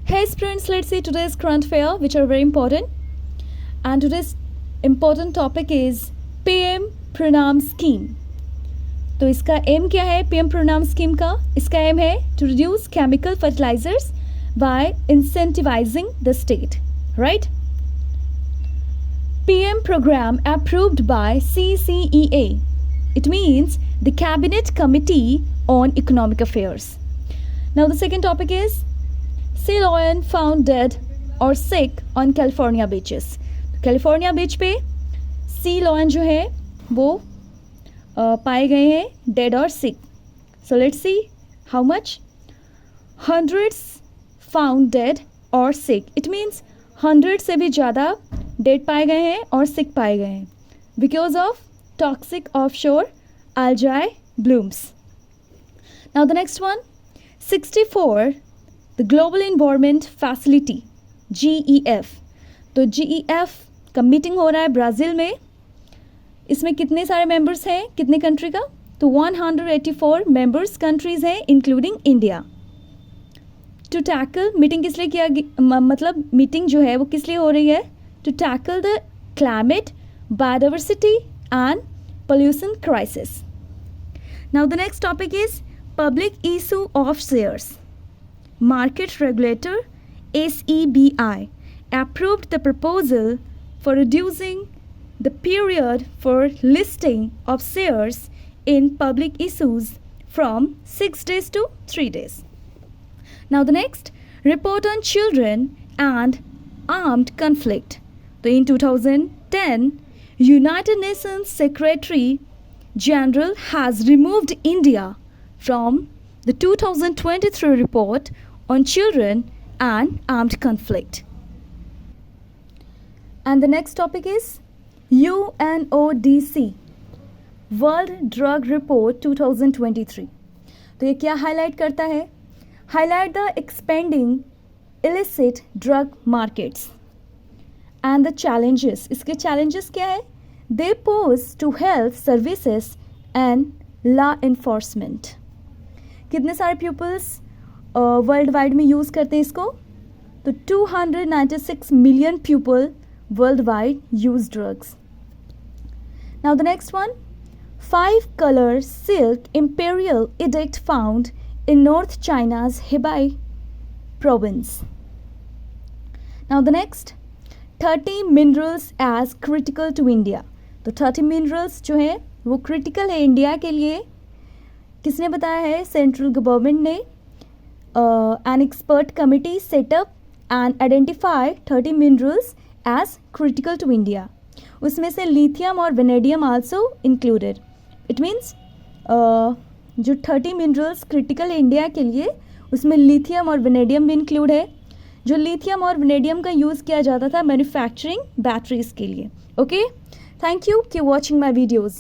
Hey students, let's see today's current affair which are very important. And today's important topic is PM Pranam Scheme. तो इसका M क्या है PM Pranam Scheme का? इसका M है to reduce chemical fertilizers by incentivizing the state, right? PM program approved by CCEA. It means the Cabinet Committee on Economic Affairs. Now the second topic is sea lion found dead or sick on California beaches. California beach पे sea lion जो है वो पाए गए हैं dead और sick. So let's see how much. Hundreds found dead और sick. It means 100 से भी ज़्यादा डेड पाए गए हैं और सिक पाए गए हैं because of toxic offshore algae blooms. Now the next one, 64, the Global Environment Facility, GEF. तो GEF का मीटिंग हो रहा है ब्राज़ील में. इसमें कितने सारे मेंबर्स हैं, कितने कंट्री का? तो 184 मेंबर्स कंट्रीज़ हैं including India. To tackle, meeting किस लिए किया, मतलब मीटिंग जो है वो किस लिए हो रही है? To tackle the climate, biodiversity and pollution crisis. Now the next topic is public issue of shares. Market regulator SEBI approved the proposal for reducing the period for listing of shares in public issues from 6 days to 3 days. Now the next, report on children and armed conflict. So in 2010, United Nations Secretary General has removed India from the 2023 report on children and armed conflict. And the next topic is UNODC, World Drug Report 2023. तो ये क्या highlight करता है? Highlight the expanding illicit drug markets and the challenges. इसके challenges क्या है? They pose to health services and law enforcement. कितने सारे pupils वर्ल्ड वाइड में यूज़ करते हैं इसको? तो 296 million people worldwide use drugs. Now the next one, 5-color silk imperial edict found in North China's Hebei province. Now the next, 30 minerals as critical to India. तो 30 minerals जो हैं वो critical है इंडिया के लिए. किसने बताया है? सेंट्रल गवर्नमेंट ने an expert committee set up and identify 30 minerals as critical to India. उसमें से लिथियम और vanadium also included. It means जो 30 मिनरल्स क्रिटिकल है इंडिया के लिए उसमें लिथियम और वेनेडियम भी इंक्लूड है. जो लिथियम और वेनेडियम का यूज़ किया जाता था मैन्युफैक्चरिंग बैटरीज के लिए. Okay, thank you. Keep watching my videos.